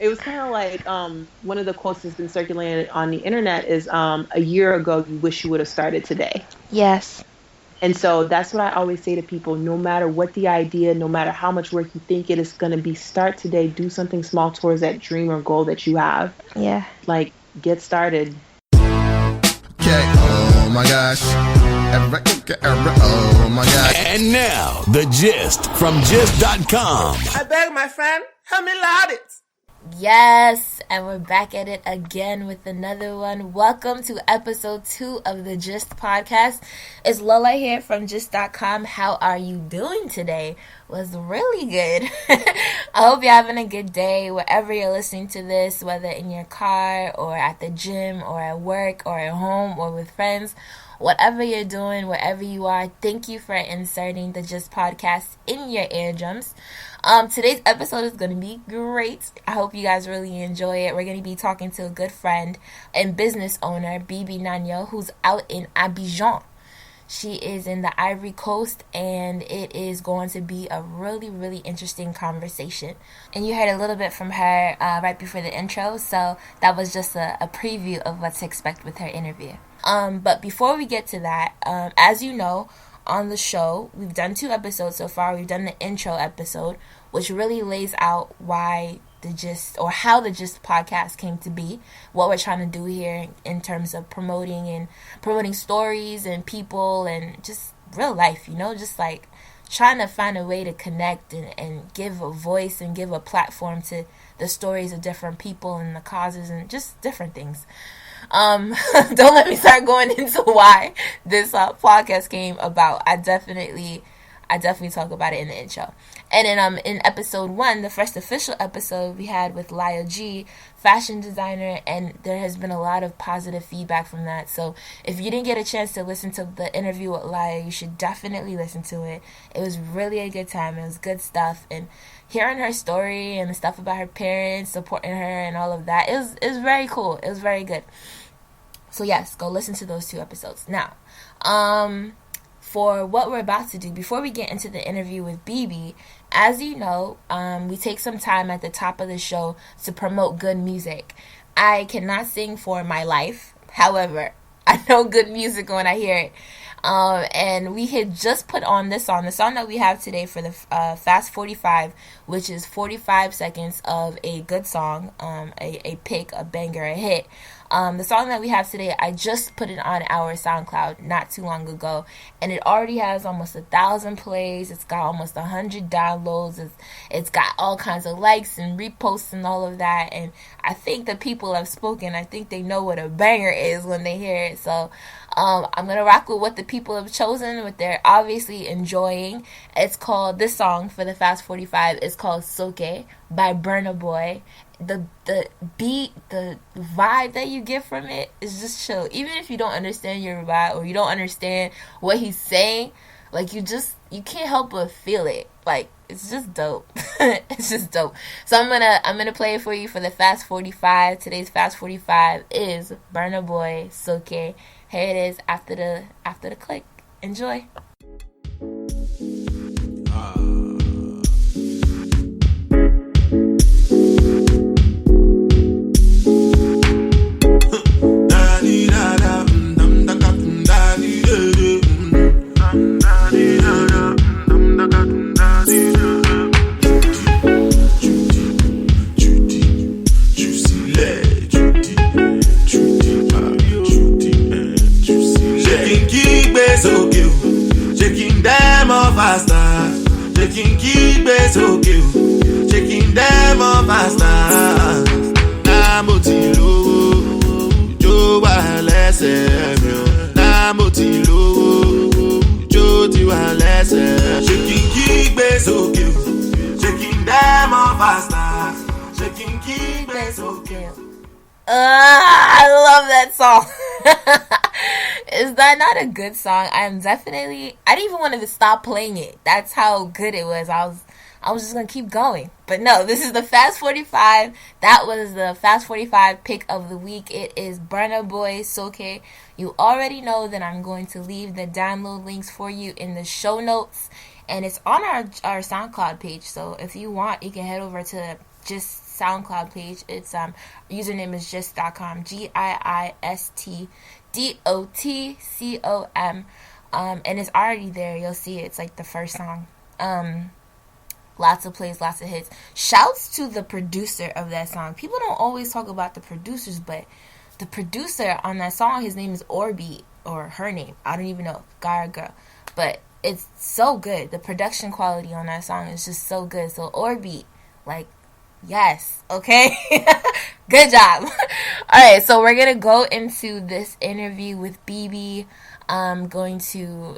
It was kind of like one of the quotes that's been circulated on the internet is a year ago you wish you would have started today. Yes. And so that's what I always say to people, no matter what the idea, no matter how much work you think it is going to be, start today, do something small towards that dream or goal that you have. Yeah. Like, get started. Okay, oh my gosh. Oh my gosh. And now, the gist from Giist.com. I beg my friend, help me loud it. Yes, and we're back at it again with another one. Welcome to episode 2 of the Giist podcast. It's Lola here from Giist.com. How are you doing today? Was really good. I hope you're having a good day wherever you're listening to this, whether in your car or at the gym or at work or at home or with friends. Whatever you're doing, wherever you are, thank you for inserting the Giist podcast in your eardrums. Today's episode is going to be great. I hope you guys really enjoy it. We're going to be talking to a good friend and business owner, Bibi Gnagno, who's out in Abidjan. She is in the Ivory Coast, and it is going to be a really, really interesting conversation. And you heard a little bit from her right before the intro, so that was just a preview of what to expect with her interview. But before we get to that, as you know, on the show, we've done 2 episodes so far. We've done the intro episode, which really lays out why the Giist, or how the Giist podcast came to be, what we're trying to do here in terms of promoting stories and people and just real life, just like trying to find a way to connect and give a voice and give a platform to the stories of different people and the causes and just different things. Don't let me start going into why this podcast came about. I definitely talk about it in the intro. And then in episode 1, the first official episode we had with Lola G, fashion designer, and there has been a lot of positive feedback from that. So if you didn't get a chance to listen to the interview with Lola, you should definitely listen to it. It was really a good time. It was good stuff, and hearing her story and the stuff about her parents supporting her and all of that, it was very cool. It was very good. So yes, go listen to those 2 episodes. Now, for what we're about to do, before we get into the interview with Bibi, as you know, we take some time at the top of the show to promote good music. I cannot sing for my life. However, I know good music when I hear it. And we had just put on this song, the song that we have today for the Fast 45, which is 45 seconds of a good song, a pick, a banger, a hit. The song that we have today, I just put it on our SoundCloud not too long ago, and it already has almost 1,000 plays. It's got almost 100 downloads. It's got all kinds of likes and reposts and all of that, and I think the people have spoken. I think they know what a banger is when they hear it. So I'm going to rock with what the people have chosen, what they're obviously enjoying. It's called, this song for the Fast 45 is called Soke by Burna Boy. The beat, the vibe that you get from it is just chill. Even if you don't understand Yoruba or you don't understand what he's saying, like you can't help but feel it. Like it's just dope. It's just dope. So I'm gonna play it for you for the Fast 45. Today's Fast 45 is Burna Boy Soke. Here it is after the click. Enjoy. Shaking them all faster, shaking keep it okay, shaking them all faster. Mo ti lówó, ijó wà lẹ́sẹ̀ mi o. Mo ti lówó, ijó ti wà lẹ́sẹ̀. Shaking keep it okay, shaking them all faster, shaking keep it okay. I love that song. Is that not a good song? I didn't even want to stop playing it. That's how good it was. I was just going to keep going. But no, this is the Fast 45. That was the Fast 45 pick of the week. It is Burna Boy Soke. You already know that I'm going to leave the download links for you in the show notes. And it's on our SoundCloud page. So if you want, you can head over to just SoundCloud page. Its username is Giist.com, GIISTDOTCOM, and it's already there. You'll see it's like the first song. Lots of plays, lots of hits. Shouts to the producer of that song. People don't always talk about the producers, but the producer on that song, his name is Orbi, or her name, I don't even know, guy or girl, but it's so good. The production quality on that song is just so good. So Orbi, like, yes, okay? Good job. Alright, so we're gonna go into this interview with Bibi. Going to,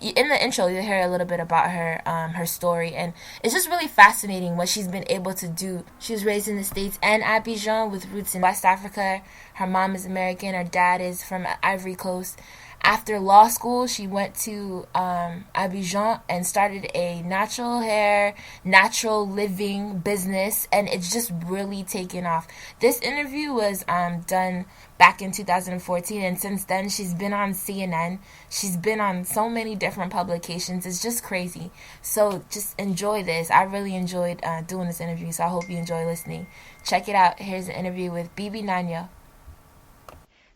in the intro, you'll hear a little bit about her, her story, and it's just really fascinating what she's been able to do. She was raised in the States and Abidjan with roots in West Africa. Her mom is American, her dad is from Ivory Coast. After law school, she went to Abidjan and started a natural hair, natural living business, and it's just really taken off. This interview was done back in 2014, and since then she's been on CNN. She's been on so many different publications. It's just crazy. So just enjoy this. I really enjoyed doing this interview, so I hope you enjoy listening. Check it out. Here's an interview with Bibi Gnagno.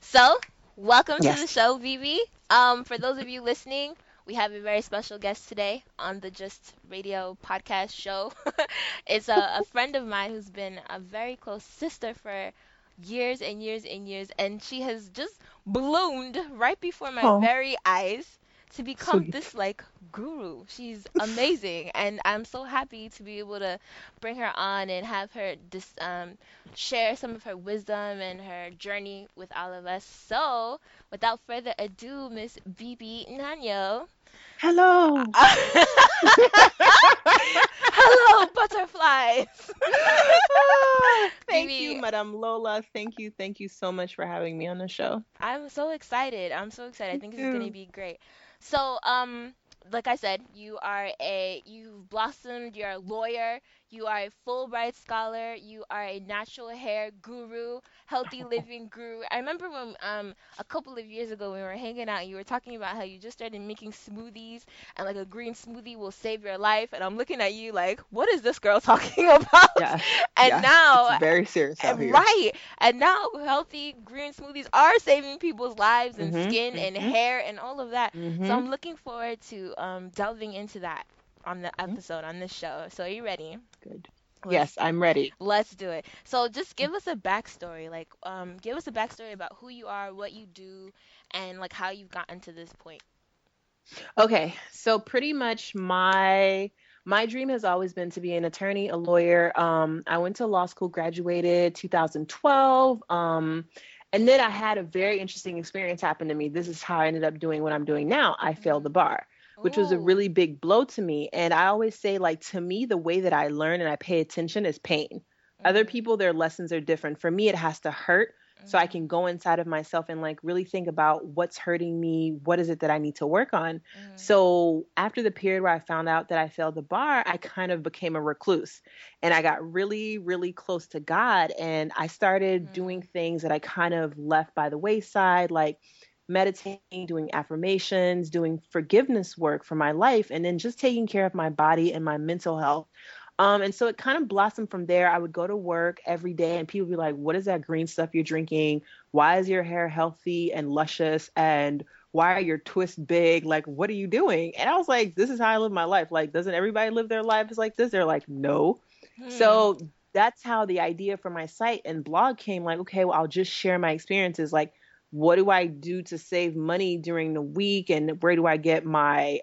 So, welcome to the show, Bibi. For those of you listening, we have a very special guest today on the Giist Radio podcast show. It's a friend of mine who's been a very close sister for years and years and years, and she has just bloomed right before my very eyes to become this like guru. She's amazing, and I'm so happy to be able to bring her on and have her share some of her wisdom and her journey with all of us. So, without further ado, Miss Bibi Gnagno. Hello. Hello, butterflies. Thank Bibi, you, Madame Lola. Thank you so much for having me on the show. I'm so excited. I think this is going to be great. So, like I said, you've blossomed, you're a lawyer, you are a Fulbright scholar, you are a natural hair guru, healthy living guru. I remember when a couple of years ago when we were hanging out, you were talking about how you just started making smoothies, and like a green smoothie will save your life, and I'm looking at you like, what is this girl talking about? Yeah. And now it's very serious out here. Right. And now healthy green smoothies are saving people's lives and skin and hair and all of that. So I'm looking forward to delving into that on the episode on this show. So are you ready? Good. Yes, I'm ready. Let's do it. So just give us a backstory. Like give us a backstory about who you are, what you do, and like how you've gotten to this point. Okay. So pretty much my dream has always been to be an attorney, a lawyer. I went to law school, graduated 2012. And then I had a very interesting experience happen to me. This is how I ended up doing what I'm doing now. I failed the bar, which was a really big blow to me. And I always say, like, to me, the way that I learn and I pay attention is pain. Other people, their lessons are different. For me, it has to hurt so I can go inside of myself and like really think about what's hurting me. What is it that I need to work on? So after the period where I found out that I failed the bar, I kind of became a recluse, and I got really, really close to God. And I started doing things that I kind of left by the wayside, like meditating, doing affirmations, doing forgiveness work for my life, and then just taking care of my body and my mental health. And so it kind of blossomed from there. I would go to work every day and people would be like, what is that green stuff you're drinking? Why is your hair healthy and luscious? And why are your twists big? Like, what are you doing? And I was like, this is how I live my life. Like, doesn't everybody live their lives like this? They're like, no. So that's how the idea for my site and blog came. Like, okay, well, I'll just share my experiences. Like, what do I do to save money during the week? And where do I get my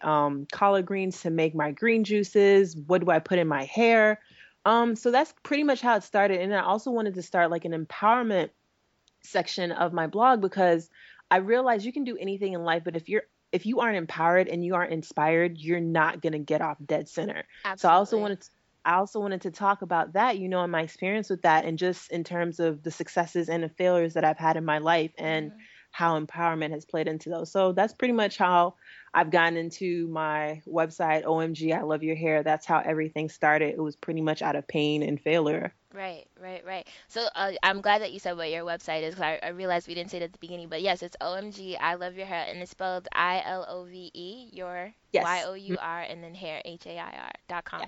collard greens to make my green juices? What do I put in my hair? So that's pretty much how it started. And I also wanted to start like an empowerment section of my blog, because I realized you can do anything in life, but if you aren't empowered and you aren't inspired, you're not going to get off dead center. Absolutely. So I also wanted to talk about that, you know, and my experience with that, and just in terms of the successes and the failures that I've had in my life and how empowerment has played into those. So that's pretty much how I've gotten into my website, OMG, I Love Your Hair. That's how everything started. It was pretty much out of pain and failure. Right. So I'm glad that you said what your website is, because I realized we didn't say it at the beginning. But yes, it's OMG, I Love Your Hair, and it's spelled ILOVE, your Yes. YOUR, and then hair, HAIR.com.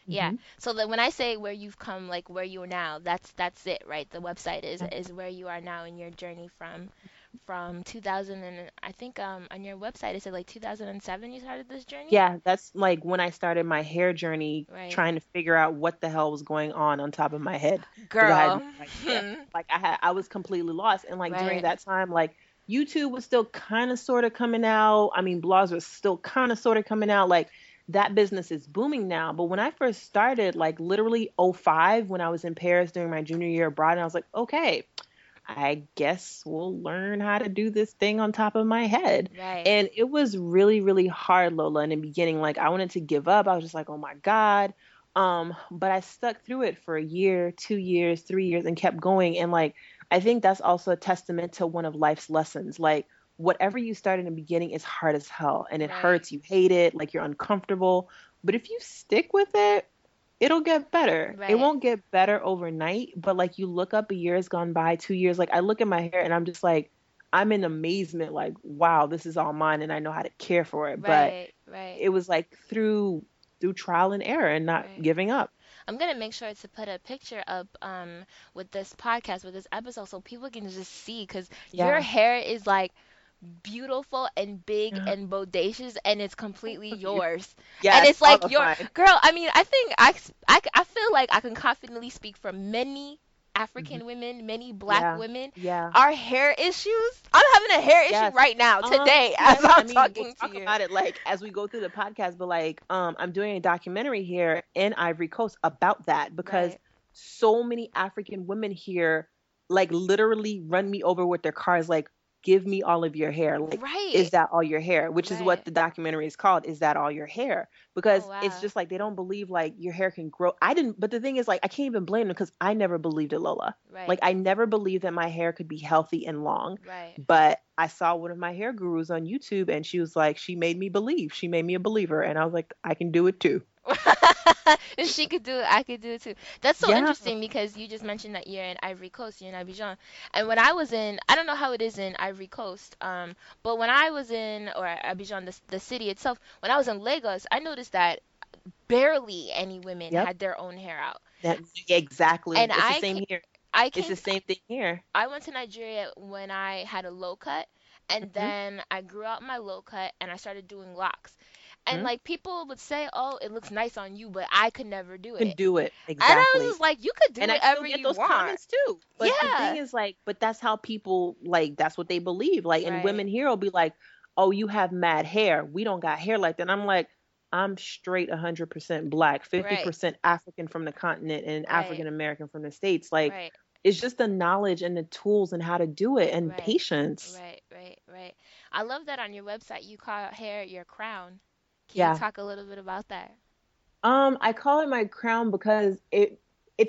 Yeah. Hmm. So that when I say where you've come, like where you are now, that's it, right? The website is where you are now in your journey from 2000, and I think on your website it said like 2007 you started this journey. Yeah, that's like when I started my hair journey, Right. trying to figure out what the hell was going on top of my head because I had Girl. no idea. Like I was completely lost, and like during Right. that time, like YouTube was still kind of sort of coming out. I mean, blogs were still kind of sort of coming out. Like that business is booming now, but when I first started, like literally '05, when I was in Paris during my junior year abroad, and I was like, okay, I guess we'll learn how to do this thing on top of my head. Right. And it was really, really hard, Lola, in the beginning. Like I wanted to give up. I was just like, oh my God. But I stuck through it for a year, 2 years, 3 years, and kept going. And like I think that's also a testament to one of life's lessons. Like whatever you start in the beginning is hard as hell and it Right. hurts, you hate it, like you're uncomfortable. But if you stick with it, it'll get better. It Right. won't get better overnight, but like you look up, a year has gone by, 2 years. Like I look at my hair and I'm just like, I'm in amazement, like, wow, this is all mine and I know how to care for it. But Right. Right. it was like through trial and error and not Right. giving up. I'm gonna make sure to put a picture up with this podcast with this episode so people can just see because your Yeah. hair is like beautiful and big Yeah. and bodacious and it's completely Thank you. yours. And Yes, it's all like of your mine. girl, I mean, I think I feel like I can confidently speak for many Hmm. African women, many black Yeah. women. Yeah. Our hair issues. I'm having a hair issue Yes. right now today as Yes. I I'm mean, we'll talking to talk you. about it like as we go through the podcast, but like I'm doing a documentary here in Ivory Coast about that because Right. so many African women here like literally run me over with their cars like give me all of your hair. Like Right. is that all your hair? Which is what Right. the documentary is called. Is that all your hair? Oh Because it's wow. just like they don't believe like your hair can grow. I didn't, but the thing is like I can't even blame them because I never believed it, Lola. Like Right. I never believed that my hair could be healthy and long. Right. But I saw one of my hair gurus on YouTube and she was like, she made me believe. She made me a believer. And I was like, I can do it too. If she could do it, I could do it too. That's so Yeah. interesting because you just mentioned that you're in Ivory Coast, you're in Abidjan. And when I was in, I don't know how it is in Ivory Coast, but when I was in, or Abidjan, the city itself, when I was in Lagos, I noticed that barely any women Yep. had their own hair out. That exactly. And It's the same here. I It's came, the same thing here. I went to Nigeria when I had a low cut, and Hmm. then I grew out my low cut and I started doing locks. And Hmm. like people would say, "Oh, it looks nice on you," but I could never do Can it. do it. And I was Exactly. just like, "You could do And I still whatever get you those want." comments too. But the thing Yeah. is like, but that's how people like that's what they believe. Like and Right. women here will be like, oh, you have mad hair. We don't got hair like that. And I'm like, I'm straight 100% black, Right. 50% African from the continent and Right. African American from the States. Like Right. it's just the knowledge and the tools and how to do it and Right. patience. Right. Right. Right. I love that on your website you call hair your crown. Can you Yeah. talk a little bit about that? I call it my crown because it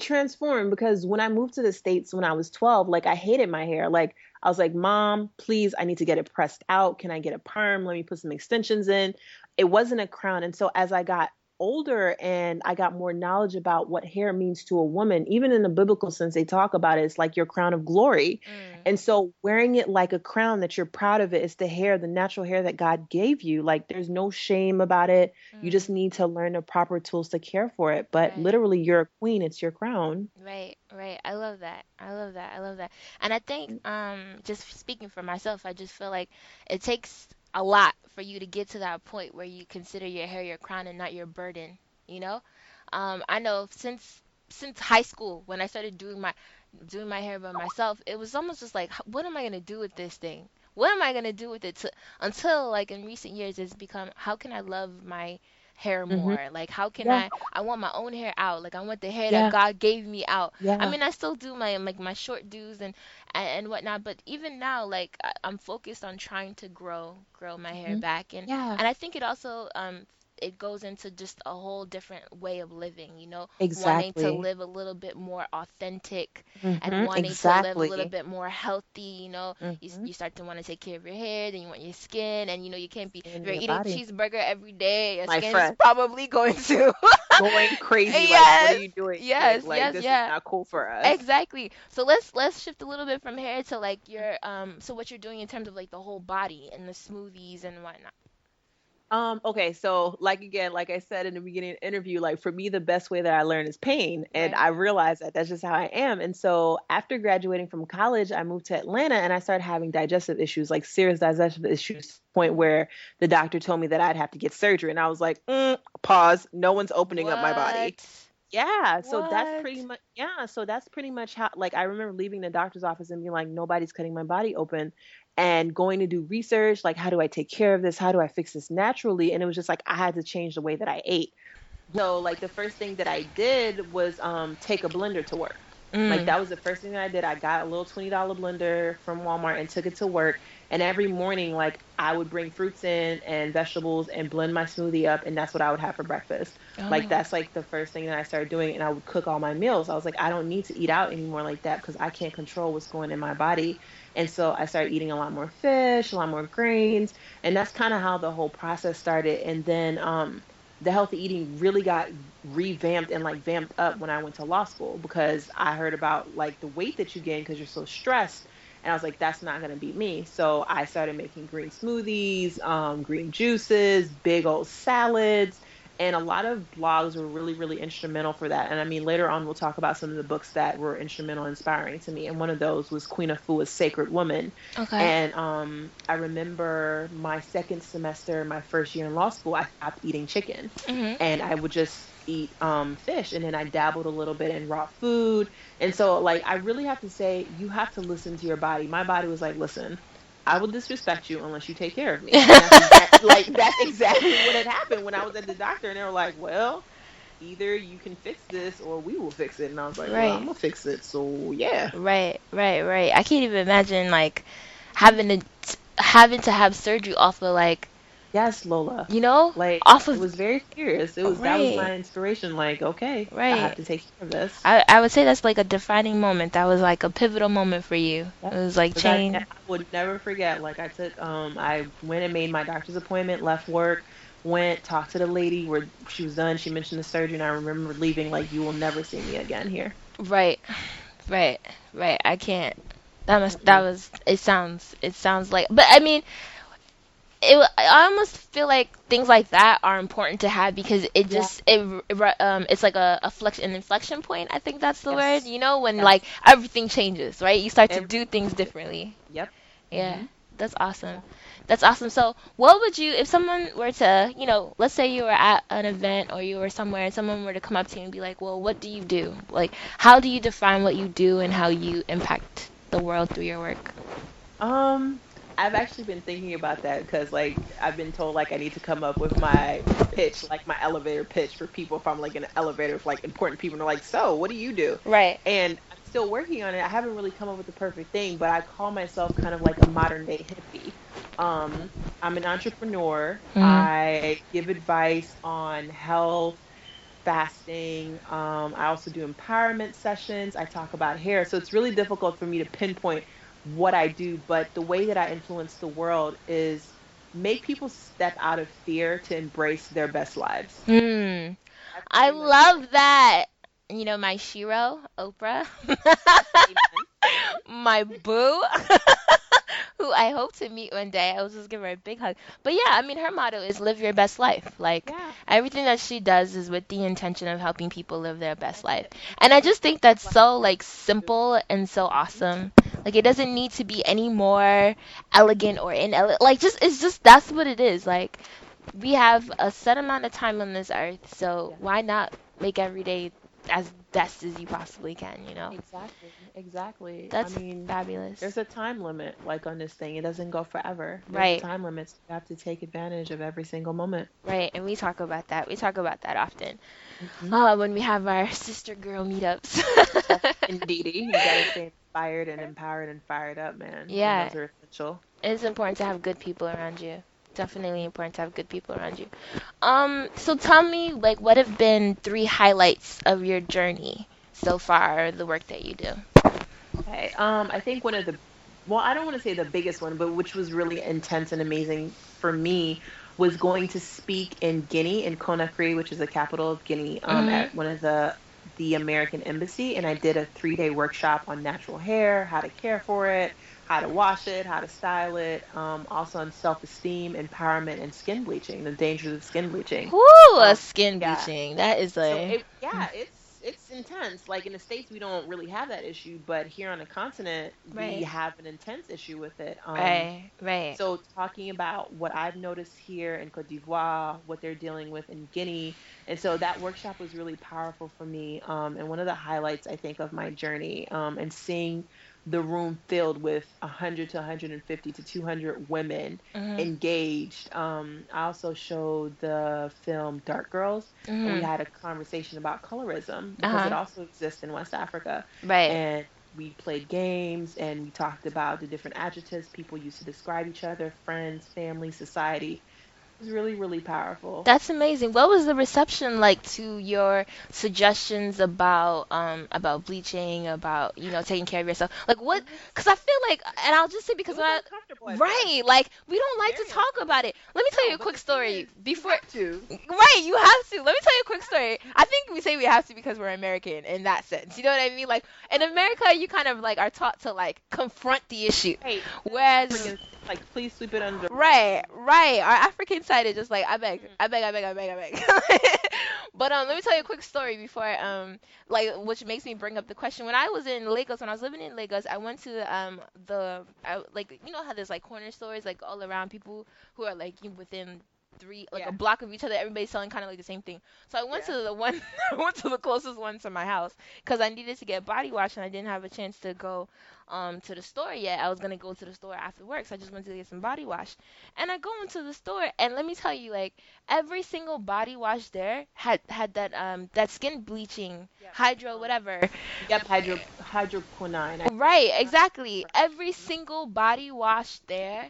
transformed because when I moved to the States when I was 12, like I hated my hair. Like I was like, "Mom, please, I need to get it pressed out. Can I get a perm? Let me put some extensions in." It wasn't a crown. And so as I got older and I got more knowledge about what hair means to a woman, even in the biblical sense, they talk about it. It's like your crown of glory. Mm. And so wearing it like a crown that you're proud of it, it's the hair, the natural hair that God gave you. Like there's no shame about it. You just Mm. need to learn the proper tools to care for it. But Right. literally, you're a queen. It's your crown. Right, right. I love that. I love that. I love that. And I think, just speaking for myself, I just feel like it takes a lot for you to get to that point where you consider your hair your crown and not your burden, you know? I know since high school when I started doing my hair by myself, it was almost just like, what am I gonna do with this thing? What am I gonna do with it? Until like in recent years, it's become, how can I love my hair Hmm. more? Like, how can Yeah. I want my own hair out. Like, I want the hair that Yeah. God gave me out. I Yeah. mean, I still do my like my short do's and whatnot, but even now, like I'm focused on trying to grow my hair Hmm. back, Yeah. and I think it also it goes into just a whole different way of living, wanting to Exactly. live a little bit more authentic and Hmm. wanting to live a little Exactly. bit more healthy, Hmm. you start to want to take care of your hair, then you want your skin, and you can't be, In if you're your eating body. cheeseburger every day, your My skin is friend. probably going to Going crazy. Like, what are yes, you doing? yes, Like yes, this is yeah. not cool for us. Exactly. So let's shift a little bit from hair to like your so what you're doing in terms of like the whole body and the smoothies and whatnot. Okay, so like again, like I said in the beginning of the interview, like for me, the best way that I learn is pain. And Right. I realized that that's just how I am. And so after graduating from college, I moved to Atlanta and I started having digestive issues, like serious digestive issues, to the point where the doctor told me that I'd have to get surgery. And I was like, pause, no one's opening up my body. What? Yeah, so that's pretty What? much how, like, I remember leaving the doctor's office and being like, nobody's cutting my body open, and going to do research, like, how do I take care of this? How do I fix this naturally? And it was just like I had to change the way that I ate. So like the first thing that I did was take a blender to work. Like Mm. that was the first thing that I did. I got a little $20 blender from Walmart and took it to work. And every morning, like I would bring fruits in and vegetables and blend my smoothie up, and that's what I would have for breakfast. Like Oh. that's like the first thing that I started doing, and I would cook all my meals. I was like, I don't need to eat out anymore like that because I can't control what's going in my body. And so I started eating a lot more fish, a lot more grains, and that's kind of how the whole process started. And then the healthy eating really got revamped and like vamped up when I went to law school because I heard about like the weight that you gain because you're so stressed. And I was like, that's not going to be me. So I started making green smoothies, green juices, big old salads. And a lot of blogs were really, really instrumental for that. And I mean, later on, we'll talk about some of the books that were instrumental, inspiring to me. And one of those was Queen Afua's Sacred Woman. Okay. And I remember my second semester, my first year in law school, I stopped eating chicken Mhm. and I would just eat fish. And then I dabbled a little bit in raw food. And so, like, I really have to say, you have to listen to your body. My body was like, listen, I will disrespect you unless you take care of me. And that's exactly what had happened when I was at the doctor. And they were like, well, either you can fix this or we will fix it. And I was like, well, I'm Right. gonna fix it. So yeah. Right. Right. Right. I can't even imagine like having to have surgery off of like, Yes, Lola. you know, Like off it of. was very serious. That was Right. my inspiration. Like, okay, I have Right. to take care of this. I would say that's like a defining moment. That was like a pivotal moment for you. It Yep. was like Because I change. would never forget. Like I went and made my doctor's appointment, left work, went, talked to the lady where she was done. She mentioned the surgery, and I remember leaving like, you will never see me again here. Right. Right. Right. I can't. That Mm-mm. was it sounds like, but I mean, I almost feel like things like that are important to have because it Yeah. just it's like an inflection point. I think that's the word. Yes. You know, when Yes. like everything changes, right? You start to Every. do things differently. Yep. Yeah, that's Yeah. awesome. That's awesome. So, what would you, if someone were to, let's say you were at an event or you were somewhere and someone were to come up to you and be like, well, what do you do? Like, how do you define what you do and how you impact the world through your work? Um, I've actually been thinking about that because like I've been told like I need to come up with my pitch, like my elevator pitch for people if I'm like in an elevator with like important people and they're like, so what do you do? Right. And I'm still working on it. I haven't really come up with the perfect thing, but I call myself kind of like a modern day hippie. I'm an entrepreneur. Hmm. I give advice on health, fasting. I also do empowerment sessions. I talk about hair. So it's really difficult for me to pinpoint what I do, but the way that I influence the world is make people step out of fear to embrace their best lives. Hmm. That's I pretty much it. love that. You know, my Shiro, Oprah, Amen. Amen. my boo, who I hope to meet one day. I will just give her a big hug. But yeah, I mean, her motto is live your best life. Like, Yeah, everything that she does is with the intention of helping people live their best that's life. it. And I just think that's Like, so, like, simple and so mhm. awesome. Like, it doesn't need to be any more elegant or inelegant. Like, it's just, that's what it is. Like, we have a set amount of time on this earth, so Yeah, why not make every day as best as you possibly can, you know? exactly. Exactly. I That's mean, fabulous. there's a time limit like on this thing. It doesn't go forever. There's a Right, time limit. So you have to take advantage of every single moment. right. And we talk about that. We talk about that often. Hmm. When we have our sister girl meetups. Yes, indeedy. You got to stay inspired and empowered and fired up, man. And Yeah, those are essential. it's important to have good people around you. Definitely important to have good people around you. So tell me, like, what have been three highlights of your journey so far, the work that you do? Okay. I think one of the, well, I don't want to say the biggest one, but which was really intense and amazing for me was going to speak in Guinea, in Conakry, which is the capital of Guinea, Mm-hmm. at one of the the American Embassy, and I did a 3-day workshop on natural hair, how to care for it, how to wash it, how to style it, also on self-esteem, empowerment, and skin bleaching, the dangers of skin bleaching. Woo, skin Yeah. bleaching. That is So a it's intense. Like in the States, we don't really have that issue, but here on the continent, we right, have an intense issue with it. right. So talking about what I've noticed here in Cote d'Ivoire, what they're dealing with in Guinea, and so that workshop was really powerful for me. And one of the highlights I think of my journey, and seeing the room filled with 100 to 150 to 200 women Mhm, engaged. I also showed the film Dark Girls, and we mhm. had a conversation about colorism because it Uh-huh. also exists in West Africa. Right. And we played games and we talked about the different adjectives people use to describe each other, friends, family, society. It was really, really powerful. That's amazing. What was the reception like to your suggestions about bleaching, about taking care of yourself? Like what? It was Because I feel like, and I'll just say it because was when I uncomfortable at right, first. like we don't like to Very talk about uncomfortable. it. Let me tell you No, a but quick the thing story is, you before. have to. Right, you have to. Let me tell you a quick You story. have to. I think we say we have to because we're American in that sense. You know what I mean? Like in America, you kind of like are taught to like confront the issue, Right. And then whereas Africans like please sweep it under the rug. right, right. Our African side is just like I beg, Mhm. I beg, I beg, I beg, I beg. But let me tell you a quick story before like which makes me bring up the question. When I was in Lagos, when I was living in Lagos, I went to like how there's like corner stores like all around, people who are like within three like a Yeah. block of each other, everybody's selling kind of like the same thing. So I went Yeah. to the one I went to the closest one to my house because I needed to get body wash and I didn't have a chance to go to the store yet. I was gonna go to the store after work, so I just went to get some body wash. And I go into the store, and let me tell you, like every single body wash there had that skin bleaching Yep. hydro whatever. Yep. Hydroquinone. I think. Right, exactly. Right. Every single body wash there,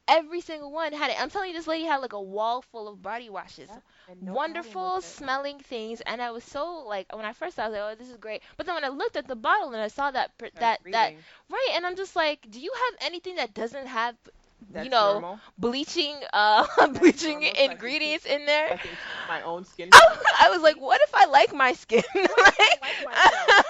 every single one had it. I'm telling you, this lady had like a wall full of body washes. Yep. And no problem with Wonderful it. smelling things, and I was so like when I first saw it, I was like, oh, this is great. But then when I looked at the bottle and I saw Started that reading. right, and I'm just like, do you have anything that doesn't have you That's know normal. bleaching That's bleaching normal. ingredients in there? So I can keep my own skin I, tone. I was like, what if I like my skin? What if I like myself?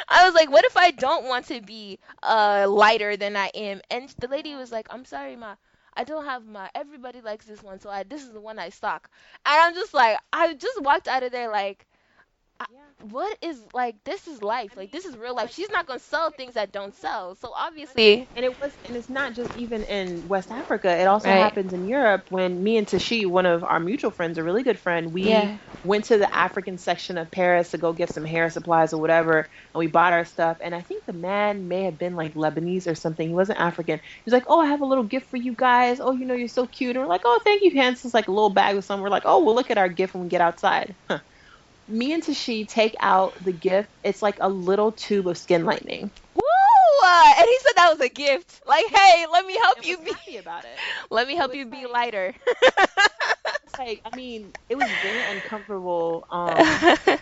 I was like, what if I don't want to be lighter than I am? And the lady Yeah. was like, I'm sorry, ma. I don't have my. Everybody likes this one, so this is the one I stock. And I'm just like, I just walked out of there like, I, Yeah. what is like? This is life. I Like mean, this is real life. like She's not gonna sell things that don't yeah. sell. So Right. obviously, And it's not just even in West Africa. It also right? happens in Europe when me and Tashi, one of our mutual friends, a really good friend, we Yeah. went to the African section of Paris to go get some hair supplies or whatever, and we bought our stuff. And I think the man may have been like Lebanese or something. He wasn't African. He was like, "Oh, I have a little gift for you guys. Oh, you're so cute." And we're like, "Oh, thank you." He hands us like a little bag with some. We're like, "Oh, we'll look at our gift when we get outside." Me and Tashi take out the gift. It's like a little tube of skin lightening. Woo! And he said that was a gift. Like, hey, let me help And you was be. happy about it. Let me So help it's you be like, lighter. it's like, I mean, it was very uncomfortable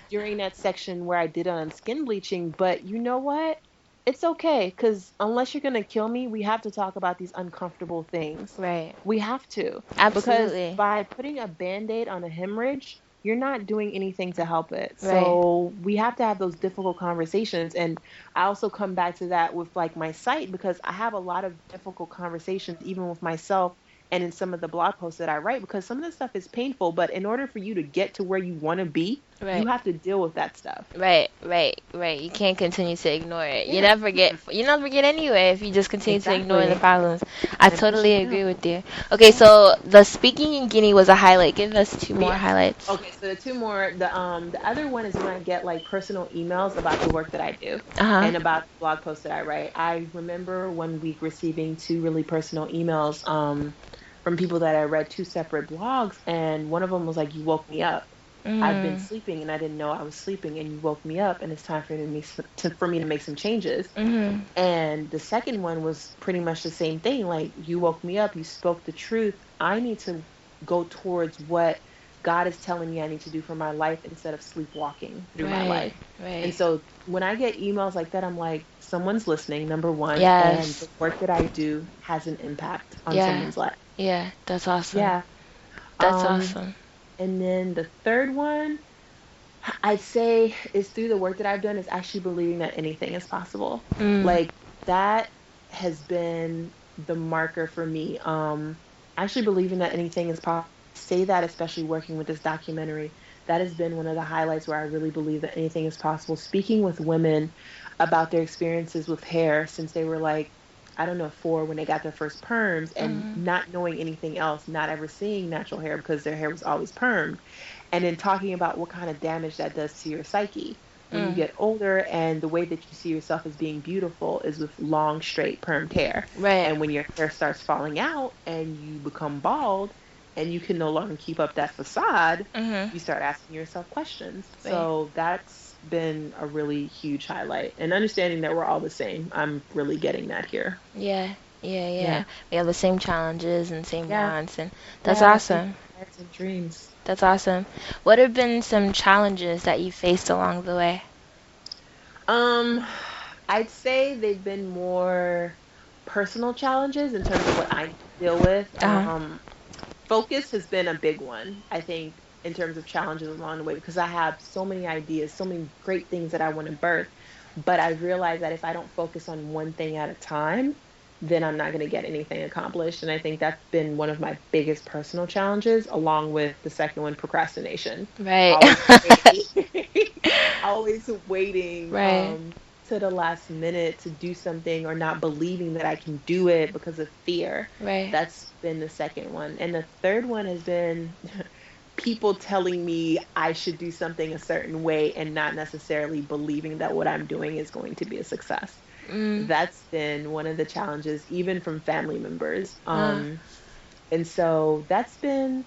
during that section where I did it on skin bleaching, but you know what? It's okay, because unless you're gonna kill me, we have to talk about these uncomfortable things. Right. We have to. Because Absolutely. by putting a band-aid on a hemorrhage, you're not doing anything to help it. Right. So we have to have those difficult conversations. And I also come back to that with like my site because I have a lot of difficult conversations, even with myself and in some of the blog posts that I write, because some of the stuff is painful. But in order for you to get to where you want to be, you Right. have to deal with that stuff. Right, right, right. You can't continue to ignore it. Yeah. You never get anywhere if you just continue to ignore the Exactly. problems. I And push totally it agree down. with you. Okay, so the speaking in Guinea was a highlight. Give us two more Yeah. highlights. Okay, so the two more, the other one is when I get like personal emails about the work that I do Uh-huh. and about the blog posts that I write. I remember one week receiving two really personal emails from people that I read two separate blogs, and one of them was like, "You woke me up. I've been Mm. sleeping and I didn't know I was sleeping, and you woke me up, and it's time for me for me to make some changes." Mhm. And the second one was pretty much the same thing. Like, you woke me up, you spoke the truth. I need to go towards what God is telling me I need to do for my life instead of sleepwalking through my Right. life. And Right. so when I get emails like that, I'm like, someone's listening, number one, and the Yes. work that I do has an impact on Yeah. someone's life. Yeah. That's awesome. Yeah. That's Um, awesome. and then the third one, I'd say is through the work that I've done is actually believing that anything is possible. Mm. Like that has been the marker for me. Actually believing that anything is possible. Say that especially working with this documentary, that has been one of the highlights where I really believe that anything is possible. Speaking with women about their experiences with hair since they were like, I don't know, 4 when they got their first perms and Mm. not knowing anything else, not ever seeing natural hair because their hair was always permed, and then talking about what kind of damage that does to your psyche when you Mm. get older, and the way that you see yourself as being beautiful is with long straight permed hair, Right. and when your hair starts falling out and you become bald and you can no longer keep up that facade, Mhm. you start asking yourself questions. Right. So that's been a really huge highlight, and understanding that we're all the same. I'm really getting that here. Yeah. Yeah. Yeah. Yeah. We have the same challenges and same Yeah. wants, and that's Yeah, same awesome. desires and dreams. That's awesome. What have been some challenges that you faced along the way? um I'd say they've been more personal challenges in terms of what I deal with. Uh-huh. Focus has been a big one, I think, in terms of challenges along the way, because I have so many ideas, so many great things that I want to birth. But I realize that if I don't focus on one thing at a time, then I'm not going to get anything accomplished. And I think that's been one of my biggest personal challenges, along with the second one, procrastination. Right. Always waiting, always waiting Right. to the last minute to do something, or not believing that I can do it because of fear. Right. That's been the second one. And the third one has been people telling me I should do something a certain way and not necessarily believing that what I'm doing is going to be a success. Mm. That's been one of the challenges, even from family members. Uh. And so that's been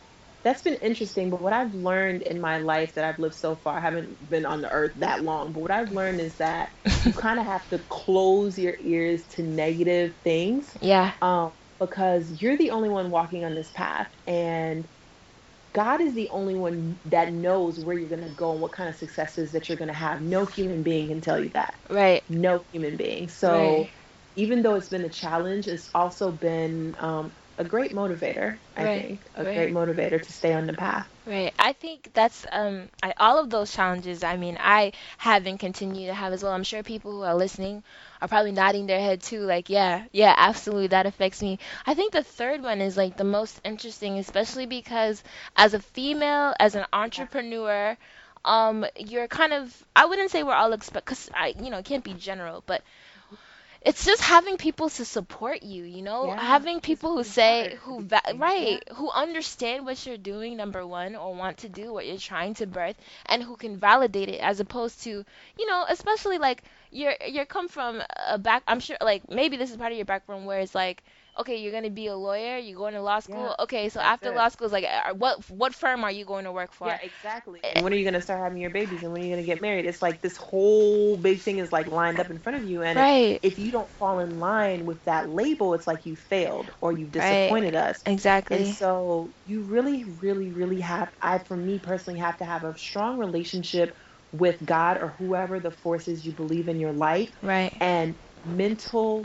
interesting. But what I've learned in my life that I've lived so far, I haven't been on the earth that long, but what I've learned is that you kind of have to close your ears to negative things, Yeah. because you're the only one walking on this path, and God is the only one that knows where you're going to go and what kind of successes that you're going to have. No human being can tell you that. Right. No human being. Right. So even though it's been a challenge, it's also been a great motivator, I Right. think, a great Right. motivator to stay on the path. Right. I think that's all of those challenges, I mean, I have and continue to have as well. I'm sure people who are listening are probably nodding their head too, like, yeah, yeah, absolutely, that affects me. I think the third one is like the most interesting, especially because as a female, as an entrepreneur, you're kind of, I wouldn't say we're all expect, because it can't be general, but it's just having people to support you, Yeah, having it's people who really say, hard at the who beginning. Yeah. right, who understand what you're doing, number one, or want to do what you're trying to birth, and who can validate it, as opposed to, especially like you're come from a back, I'm sure, like, maybe this is part of your background where it's like, okay, you're gonna be a lawyer, you're going to law Yeah, school, okay, so that's after law it. school is like, what firm are you going to work Yeah, for? exactly. Eh, And when are you going to start having your babies? And when are you going to get married? It's like this whole big thing is like lined up in front of you. And right, if you don't fall in line with that label, it's like you failed or you've right, disappointed us. And exactly, so you really, really, really for me personally, have to have a strong relationship with God or whoever the force is you believe in your life, right, and mental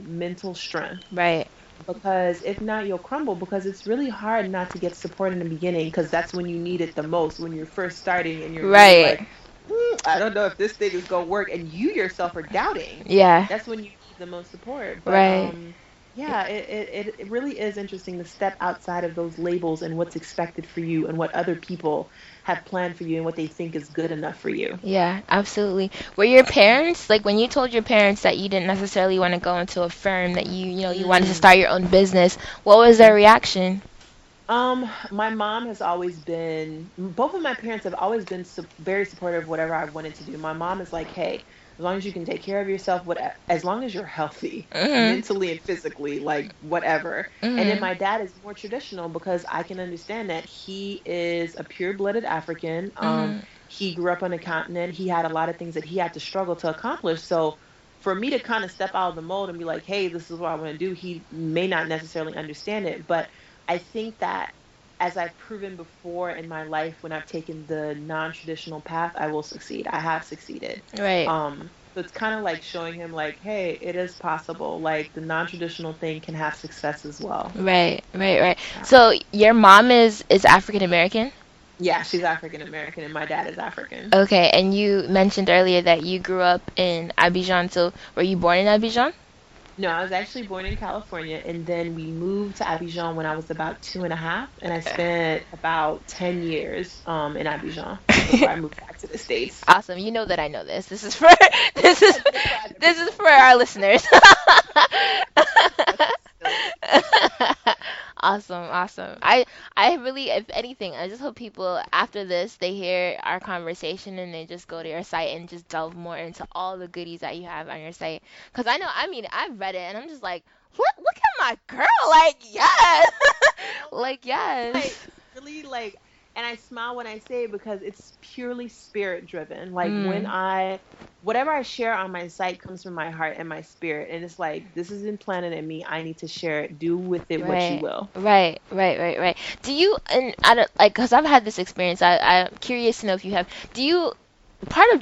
strength, right, because if not, you'll crumble, because it's really hard not to get support in the beginning, because that's when you need it the most, when you're first starting and you're really like, right, I don't know if this thing is going to work, and you yourself are doubting. yeah, That's when you need the most support. But right. yeah, it really is interesting to step outside of those labels and what's expected for you and what other people have planned for you and what they think is good enough for you. Yeah, absolutely. Were your parents, like when you told your parents that you didn't necessarily want to go into a firm, that you wanted to Mm. start your own business, what was their reaction? My mom has always been, both of my parents have always been very supportive of whatever I wanted to do. My mom is like, hey, as long as you can take care of yourself, as long as you're healthy, Mhm. mentally and physically, like whatever. And then Mhm. my dad is more traditional, because I can understand that he is a pure-blooded African. Mhm. He grew up on a continent. He had a lot of things that he had to struggle to accomplish. So for me to kind of step out of the mold and be like, hey, this is what I want to do, he may not necessarily understand it. But I think that, as I've proven before in my life, when I've taken the non-traditional path, I will succeed. I have succeeded. Right. So it's kind of like showing him like, hey, it is possible. Like the non-traditional thing can have success as well. Right. Right. Right. Yeah. So your mom is African American? Yeah, she's African American, and my dad is African. Okay, and you mentioned earlier that you grew up in Abidjan. So were you born in Abidjan? No, I was actually born in California, and then we moved to Abidjan when I was about 2.5, and I spent about 10 years in Abidjan before I moved back to the States. Awesome. You know that I know this. This is for this is Just for other this is people. for our listeners. That's silly. Awesome, awesome. I really, if anything, I just hope people after this they hear our conversation and they just go to your site and just delve more into all the goodies that you have on your site. Cause I know, I mean, I've read it and I'm just like, look at my girl, like yes, Oh my like God. Like, yes. really, like, and I smile when I say it because it's purely spirit driven. Like, Mm, whatever I share on my site comes from my heart and my spirit. And it's like, this is implanted in me. I need to share it. Do with it what you right, will. right. Do you, and I don't like, cause I've had this experience. I'm curious to know if you have. Do you part of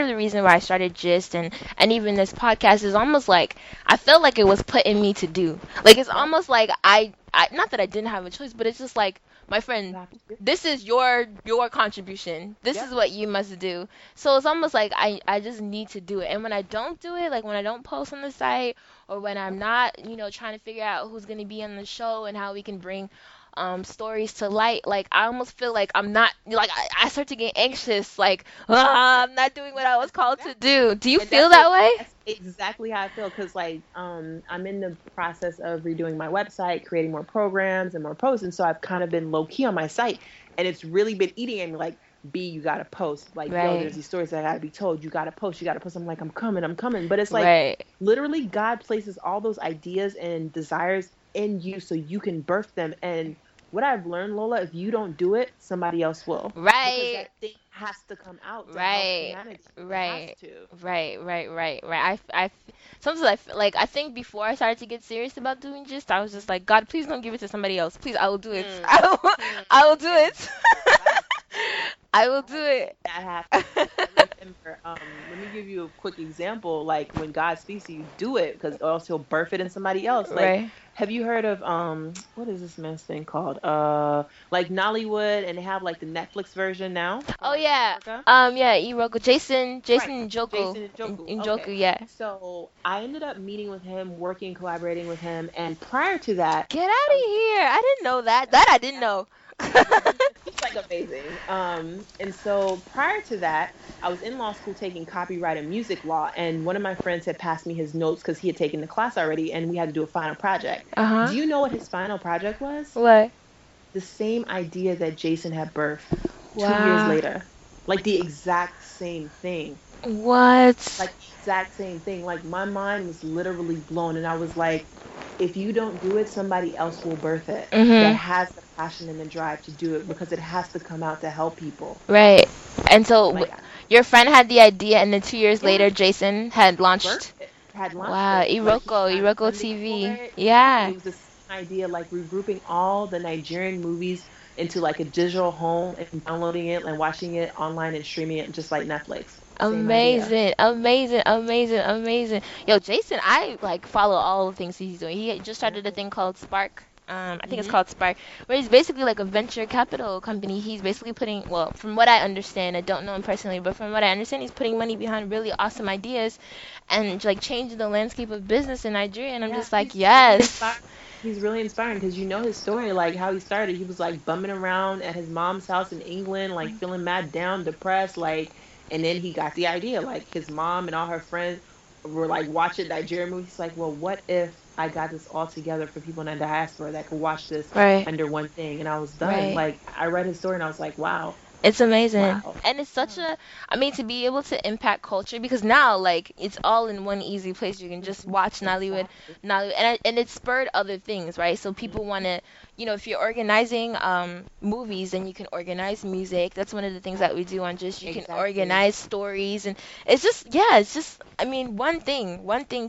the reason why I started Gist and even this podcast is almost like I felt like it was put in me to do. Like it's Yep. almost like I not that I didn't have a choice, but it's just like my You friend, have to do it. this is your contribution. This Yep. is what you must do. So it's almost like I just need to do it. And when I don't do it, like when I don't post on the site or when I'm not, trying to figure out who's going to be on the show and how we can bring stories to light, like I almost feel like I'm not like I start to get anxious, like I'm not doing what I was called to Exactly. do. Do you And feel that way? that's exactly how I feel because like I'm in the process of redoing my website, creating more programs and more posts, and so I've kind of been low key on my site, and it's really been eating at me like. B, you gotta post. Like, yo, Right, there's these stories that gotta be told. You gotta post. You gotta post. I'm like, I'm coming. I'm coming. But it's like, right, literally, God places all those ideas and desires in you so you can birth them. And what I've learned, Lola, if you don't do it, somebody else will. Because right, that thing has to come out to help right, humanity. It has right. to. Right. Sometimes like I think before I started to get serious about doing Gist, I was just like, God, please don't give it to somebody else. Please, I will do it. Mm, I will do it. exactly. I will I do have seen it. that happen. I remember, let me give you a quick example. Like when God speaks to you, do it because else he'll birth it in somebody else. Like, Right. have you heard of what is this man's thing called? Like Nollywood, and they have like the Netflix version now for Oh like yeah. Africa. Yeah, Iroko, Right. Jason Njoku, Jason and Joku. Okay. Njoku, yeah. So I ended up meeting with him, working, collaborating with him, and prior to that, Get out I of was here. I didn't know that. That I didn't yeah, know. yeah, he's like amazing. And so prior to that, I was in law school taking copyright and music law, and one of my friends had passed me his notes because he had taken the class already, and we had to do a final project. Uh-huh. Do you know what his final project was? What? The same idea that Jason had birthed 2 years Wow. later, like the exact same thing. What? Like the exact same thing. Like my mind was literally blown, and I was like, if you don't do it, somebody else will birth it that Mm-hmm. has the passion and the drive to do it because it has to come out to help people. Right. And so Like, your friend had the idea, and then 2 years yeah, later, Jason had launched. birthed it, had launched Wow, it. Like he got Iroko funding for TV. it. Yeah, Yeah. it was the same idea, like regrouping all the Nigerian movies into like a digital home and downloading it and watching it online and streaming it just like Netflix. Same idea. Amazing. Yo, Jason, I like follow all the things he's doing. He just started a Mm-hmm. thing called Spark. I think it's Mm-hmm. called Spark, where he's basically like a venture capital company. He's basically putting, well, from what I understand, I don't know him personally, but from what I understand, he's putting money behind really awesome ideas and like changing the landscape of business in Nigeria. And I'm Yeah, just like, he's really yes, inspiring. He's really inspiring because you know his story, like how he started. He was like bumming around at his mom's house in England, like feeling mad down, depressed, like, and then he got the idea. Like his mom and all her friends were like watching Nigerian movies. He's like, well, what if I got this all together for people in the diaspora that could watch this right, under one thing? And I was done. right. Like I read his story and I was like, wow, It's amazing. wow. And it's such Yeah. a, I mean, to be able to impact culture because now, like, it's all in one easy place. You can just Mhm. watch Exactly. And it spurred other things, right? So people want Mhm. to, if you're organizing movies, then you can organize music. That's one of the things that we do on Just. You can Exactly. organize stories, and it's just, yeah, it's just, I mean, one thing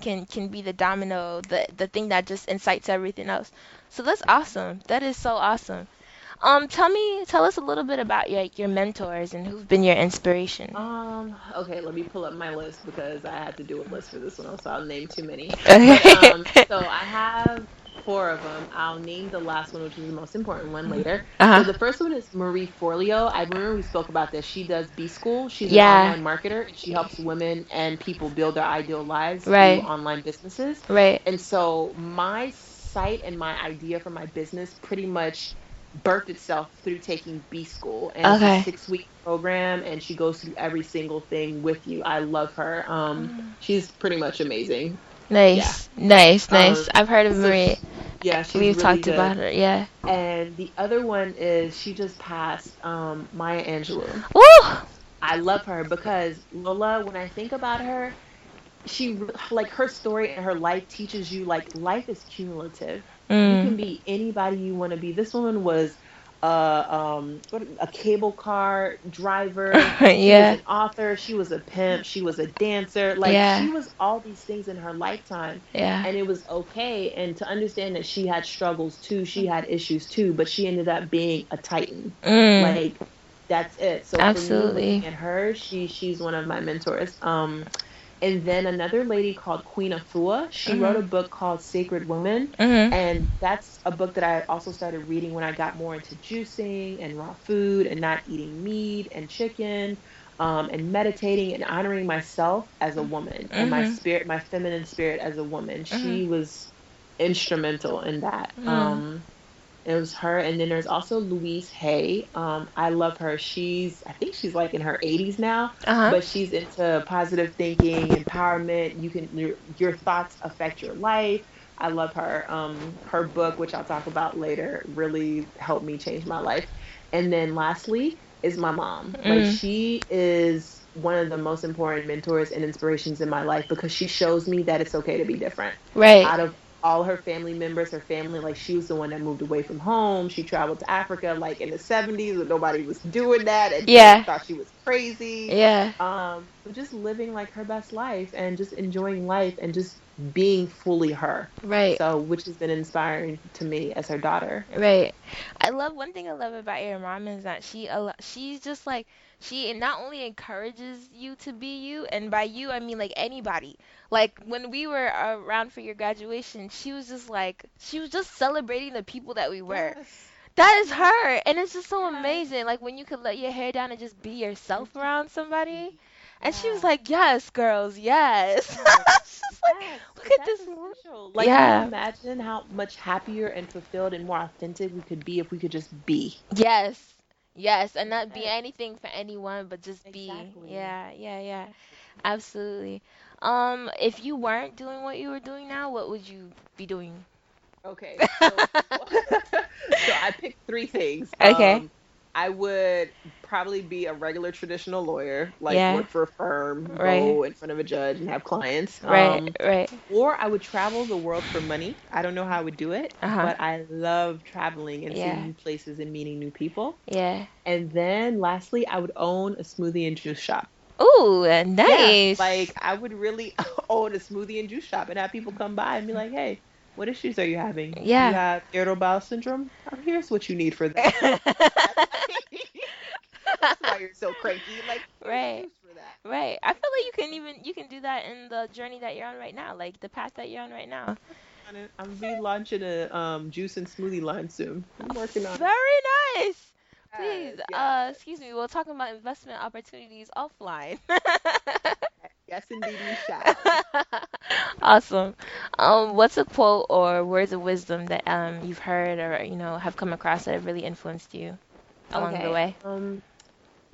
can be the domino, the thing that just incites everything else. So that's awesome. That is so awesome. Tell us a little bit about your mentors and who've been your inspiration. Okay, let me pull up my list because I had to do a list for this one, so I'll name too many. But Okay. so I have 4 of them. I'll name the last one, which is the most important one, later. So Uh-huh. the first one is Marie Forleo. I remember we spoke about this. She does B School. She's an Yeah. online marketer, and she helps women and people build their ideal lives through Right. online businesses. Right. And so my site and my idea for my business pretty much birthed itself through taking B School. And it's a Okay. 6-week program, and she goes through every single thing with you. I love her. She's pretty much amazing. Yeah. Nice. Nice. Um, Nice. I've heard of so Marie. yeah, she's We've really talked good. about her. Yeah. And the other one is she just passed, Maya Angelou. Woo! I love her because Lola, when I think about her, like her story and her life teaches you like life is cumulative. You can be anybody you want to be. This woman was a cable car driver. She was Yeah. an author. She was a pimp. She was a dancer. Like Yeah. she was all these things in her lifetime. Yeah. And it was okay. And to understand that she had struggles too, she had issues too, but she ended up being a titan. Like that's it. So for me, Absolutely. looking at her, she's one of my mentors. And then another lady called Queen Afua, she wrote a book called Sacred Women. And that's a book that I also started reading when I got more into juicing and raw food and not eating meat and chicken, and meditating and honoring myself as a woman and my spirit, my feminine spirit as a woman. She was instrumental in that. It was her. And then there's also Louise Hay. I love her. I think she's like in her 80s now, but she's into positive thinking, empowerment. Your thoughts affect your life. I love her. Her book, which I'll talk about later, really helped me change my life. And then lastly is my mom. Like she is one of the most important mentors and inspirations in my life because she shows me that it's okay to be different. Right. Out of all her family members, her family, like she was the one that moved away from home. She traveled to Africa like in the 70s when nobody was doing that and Yeah. thought she was crazy. Yeah. But just living like her best life and just enjoying life and just being fully her. Right. So, which has been inspiring to me as her daughter. Right. One thing I love about your mom is that she's just like, she not only encourages you to be you, and by you, I mean like anybody. Like when we were around for your graduation, she was just celebrating the people that we were. Yes. That is her. And it's just so amazing. Like when you could let your hair down and just be yourself around somebody. And she was like, yes, girls, yes. It's just like, Yes, look but at that's this. essential. Like, can you Yeah. imagine how much happier and fulfilled and more authentic we could be if we could just be? Yes. Yes. And not be Yes, anything for anyone, but just be. exactly. Yeah. Yeah. Yeah. Absolutely. If you weren't doing what you were doing now, what would you be doing? Okay, so so I picked 3 things. Okay. I would probably be a regular traditional lawyer, like Yeah. work for a firm, Right. go in front of a judge and have clients. Right. Right. Or I would travel the world for money. I don't know how I would do it, Uh-huh. but I love traveling and Yeah. seeing new places and meeting new people. Yeah. And then lastly, I would own a smoothie and juice shop. Ooh, Yeah, nice. like I would really own a smoothie and juice shop and have people come by and be like, "Hey, what issues are you having? You Yeah. have irritable bowel syndrome? Oh, here's what you need for that. That's why you're so cranky. Like, here's Right. juice for that." Right. I feel like you can do that in the journey that you're on right now, like the path that you're on right now. I'm be launching a juice and smoothie line soon. I'm working on it. Very nice. Please, Yes, yes, excuse me, we're talking about investment opportunities offline. yes, indeed, we shall. Awesome. What's a quote or words of wisdom that you've heard or have come across that have really influenced you along the Okay. way?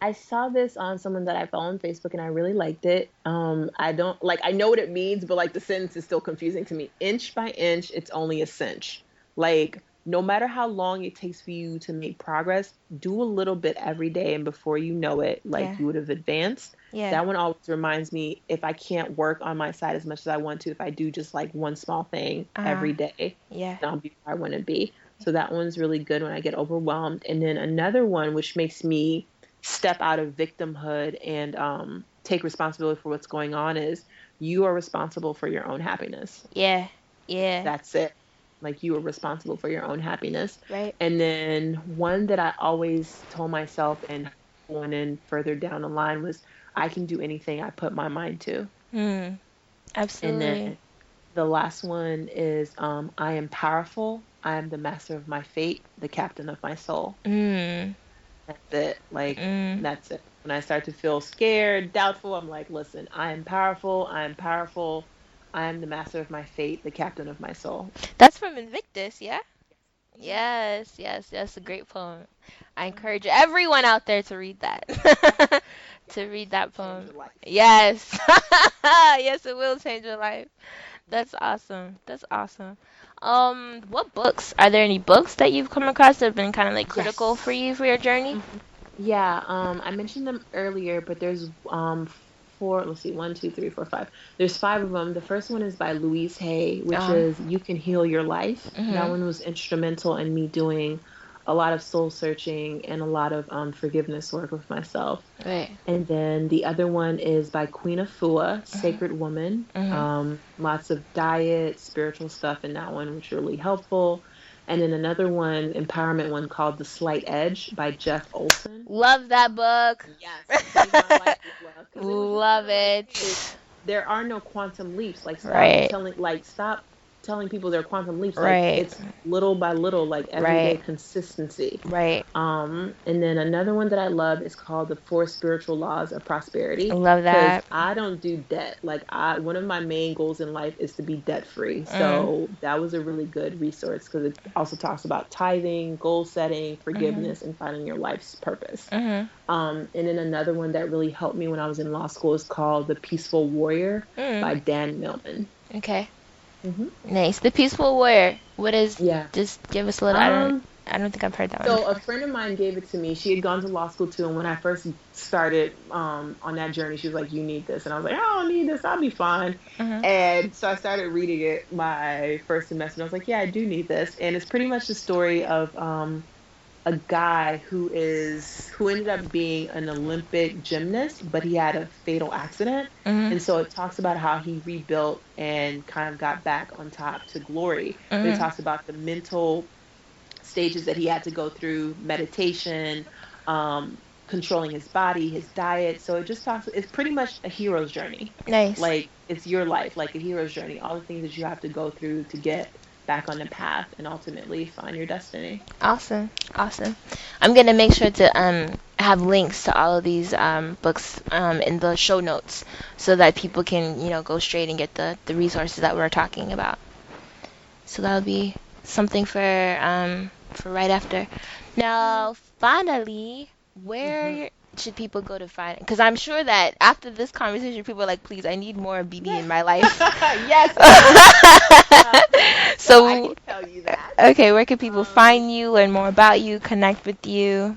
I saw this on someone that I follow on Facebook and I really liked it. I don't like, I know what it means, but like the sentence is still confusing to me. Inch by inch, it's only a cinch. Like, no matter how long it takes for you to make progress, do a little bit every day. And before you know it, like Yeah. you would have advanced. Yeah. That one always reminds me if I can't work on my side as much as I want to, if I do just like one small thing every day, Yeah. then I'll be where I want to be. So that one's really good when I get overwhelmed. And then another one, which makes me step out of victimhood and take responsibility for what's going on, is you are responsible for your own happiness. Yeah. Yeah. That's it. Like you are responsible for your own happiness. Right. And then one that I always told myself and going in further down the line was I can do anything I put my mind to. And Absolutely. then the last one is I am powerful. I am the master of my fate, the captain of my soul. Mm. That's it. Like, Mm. that's it. When I start to feel scared, doubtful, I'm like, listen, I am powerful. I am powerful. I am the master of my fate, the captain of my soul. That's from Invictus, yeah? Mhm. Yes, yes, that's a great poem. I Mhm. encourage everyone out there to read that. Yes. To read that Change poem. your life. Yes. Yes, it will change your life. That's awesome. That's awesome. What books? Are there any books that you've come across that have been kind of like critical for Yes. you for your journey? Yeah, I mentioned them earlier, but there's four, let's see, one, two, three, four, five. There's five of them. The first one is by Louise Hay, which Uh, is You Can Heal Your Life. That mhm. one was instrumental in me doing a lot of soul searching and a lot of forgiveness work with myself. Right. And then the other one is by Queen Afua, Mhm. Sacred Woman. Mhm. Lots of diet, spiritual stuff in that one, which are really helpful. And then another one, empowerment one called The Slight Edge by Jeff Olson. Love that book. Yes, saved my life, Lola. Because it was just kind Love of like, it. hey, there are no quantum leaps. Right. Stop telling people there are quantum leaps. Like Right. it's little by little, like everyday Right. consistency. Right. And then another one that I love is called The Four Spiritual Laws of I Prosperity. love Because that. I don't do debt. One of my main goals in life is to be debt free. Mm. So that was a really good resource because it also talks about tithing, goal setting, Mhm. forgiveness, and finding your life's purpose. Mhm. And then another one that really helped me when I was in law school is called The Peaceful Warrior Mm. by Dan Millman. Okay. Hmm. Nice. The Peaceful Warrior. What is? Yeah. Just give us a little. Um, I don't think I've heard that one So before. a friend of mine gave it to me. She had gone to law school too, and when I first started on that journey, she was like, "You need this," and I was like, "I don't need this. I'll be fine." Mhm. And so I started reading it my first semester, and I was like, "Yeah, I do need this." And it's pretty much the story of a guy who ended up being an Olympic gymnast, but he had a fatal accident. Mhm. And so it talks about how he rebuilt and kind of got back on top to glory. But it Mhm. talks about the mental stages that he had to go through, meditation, controlling his body, his diet. So it just talks, it's pretty much a hero's journey. Nice. Like it's your life, like a hero's journey, all the things that you have to go through to get back on the path and ultimately find your destiny. Awesome. Awesome. I'm gonna make sure to have links to all of these books in the show notes so that people can go straight and get the resources that we're talking about. So that'll be something for right after. Now, finally, Hmm. where should people go to find it? Because I'm sure that after this conversation, people are like, please, I need more BB in my life. Yes, uh, so I So, can tell you that. okay, where can people Um, find you, learn more about you, connect with you?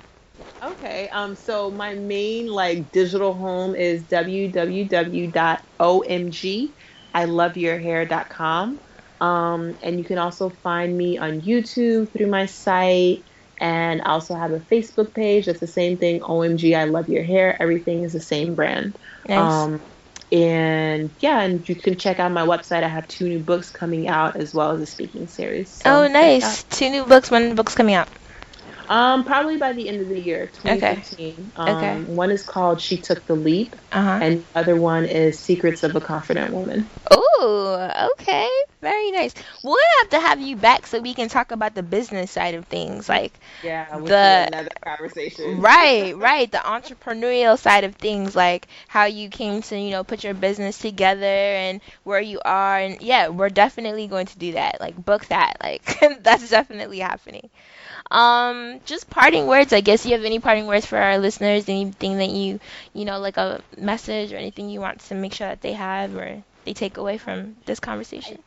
okay, so my main like digital home is www.omgiloveyourhair.com. And you can also find me on YouTube through my site. And I also have a Facebook page. That's the same thing. OMG, I love your hair. Everything is the same brand. Nice. Um, and yeah, and you can check out my website. I have two new books coming out as well as a speaking series. Oh, So check it out. nice. Two new books. When the book's coming out? Probably by the end of the year, Okay. 2015. Okay. One is called She Took the Leap, Uh-huh. and the other one is Secrets of a Confident Woman. Oh, okay. Very nice. We'll have to have you back so we can talk about the business side of things, like Yeah, which is the another conversation. right, the entrepreneurial side of things, like how you came to, put your business together and where you are. And yeah, we're definitely going to do that. Like book that. Like that's definitely happening. Just parting words, I guess. You have any parting words for our listeners? Anything that like a message or anything you want to make sure that they have or they take away from this I, conversation?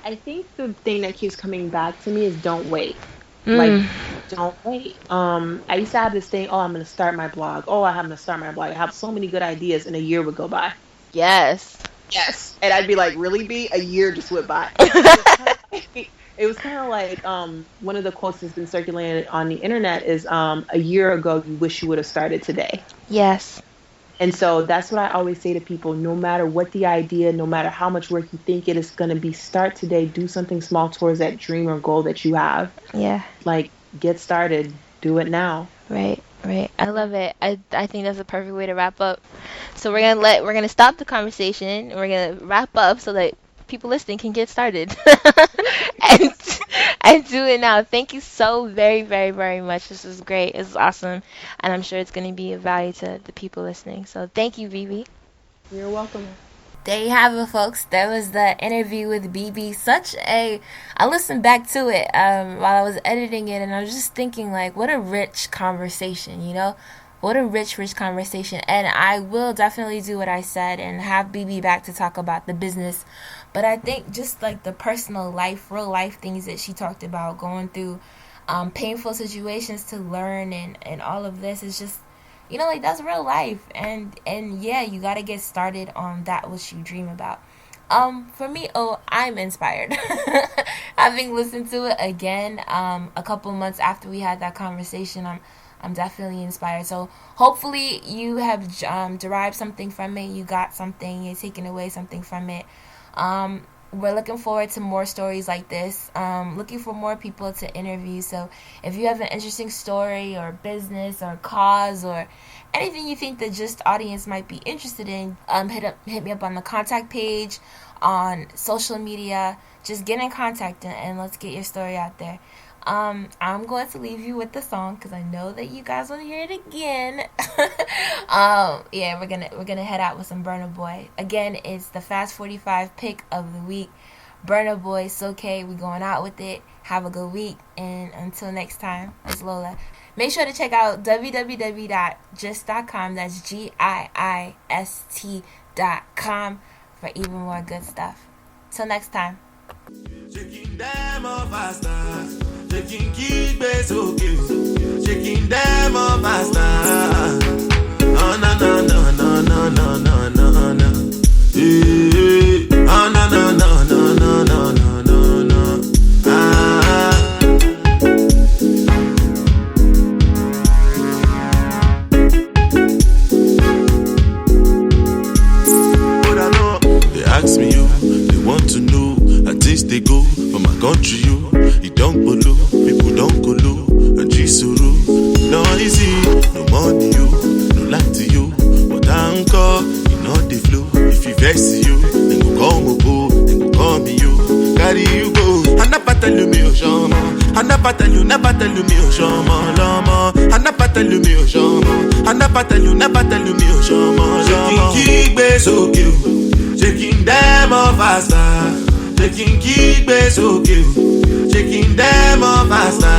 I think the thing that keeps coming back to me is don't wait. Like, Mm, don't wait. I used to have this thing, oh, I'm going to start my blog. Oh, I'm going to start my blog. I have so many good ideas, and a year would go by. yes. Yes. And I'd be like, really, B? A year just went by. It was kind of like one of the quotes that's been circulated on the internet is a year ago you wish you would have started today. Yes. And so that's what I always say to people, no matter what the idea, no matter how much work you think it is going to be, start today, do something small towards that dream or goal that you have. Yeah. Like get started, do it now. Right. Right. I love it. I think that's a perfect way to wrap up. So we're gonna stop the conversation and we're gonna wrap up so that people listening can get started and do it now. Thank you so very, very, very much. This was great. This is awesome, and I'm sure it's going to be of value to the people listening. So thank you, Bibi. You're welcome. There you have it, folks. That was the interview with Bibi. I listened back to it while I was editing it, and I was just thinking, like, what a rich conversation, you know? What a rich conversation. And I will definitely do what I said and have Bibi back to talk about the business. But I think just, like, the personal life, real life things that she talked about, going through painful situations to learn and all of this is just, you know, like, that's real life. And yeah, you got to get started on that which you dream about. For me, I'm inspired. Having listened to it again a couple months after we had that conversation, I'm definitely inspired. So hopefully you have derived something from it. You got something. You're taking away something from it. We're looking forward to more stories like this. Looking for more people to interview. So if you have an interesting story or business or cause or anything you think the Gist audience might be interested in, hit me up on the contact page, on social media. Just get in contact and let's get your story out there. I'm going to leave you with the song because I know that you guys want to hear it again. Yeah, we're gonna head out with some Burna Boy. Again, it's the Fast 45 pick of the week. Burna Boy, it's okay. We're going out with it. Have a good week, and until next time, it's Lola. Make sure to check out www.giist.com. That's GIIST.com for even more good stuff. Till next time. Shaking them off faster. Shaking keep it okay. Shaking them off faster. Oh no no no no no no no no no. Hey, oh no no no no no no no no no. But I know they ask me you. They want to know. They go for my country, you. It don't follow, people don't go low. And Jisuru, no easy, no money, you. No like to you, but I'm called, you know the flow. If you vex you, then go come go, then go call me you. Carry you go, and I tell you me, oh, shama. And I tell you, never tell you me, oh, shama, lama. And I tell you me, oh, shama. And I tell you, never tell you me, oh, shama, lama. Shaking keep so cute, shaking them off faster. Shaking keep it so cute. Shaking them off faster.